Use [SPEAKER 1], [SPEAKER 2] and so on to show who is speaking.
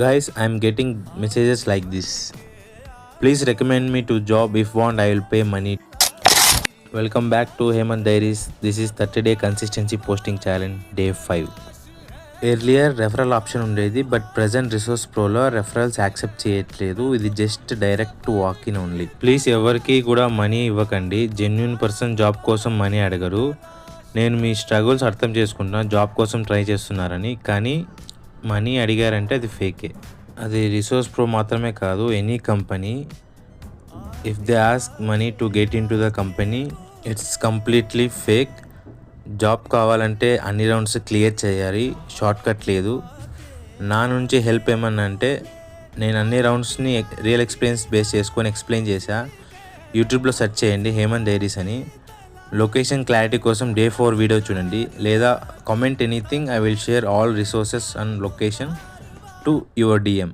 [SPEAKER 1] Guys, I'm getting messages like this. Please recommend me to job. If want, I will pay money. Welcome back to Hemant Diaries. This is 30-day consistency posting challenge day 5. Earlier referral option ఉండేది, but present resource ప్రోలో referrals accept చేయట్లేదు. ఇది just direct walk in only. Please ఎవరికి కూడా money ఇవ్వకండి. Genuine person job కోసం money అడగరు. నేను మీ స్ట్రగుల్స్ అర్థం చేసుకుంటున్నా, జాబ్ కోసం ట్రై చేస్తున్నారని. కానీ మనీ అడిగారంటే అది ఫేకే. అది రిసోర్స్ ప్రో మాత్రమే కాదు, any company. If they ask money to get in to the company, it's completely fake. Job కావాలంటే అన్ని రౌండ్స్ క్లియర్ చేయాలి, షార్ట్ కట్ లేదు. నా నుంచి హెల్ప్ ఏమన్నా అంటే, నేను అన్ని రౌండ్స్ని రియల్ ఎక్స్పీరియన్స్ బేస్ చేసుకొని ఎక్స్ప్లెయిన్ చేశా. యూట్యూబ్లో సెర్చ్ చేయండి హేమంత్ డైరీస్ అని. లొకేషన్ క్లారిటీ కోసం డే 4 వీడియో చూడండి, లేదా comment anything. I will share all resources and location to your DM.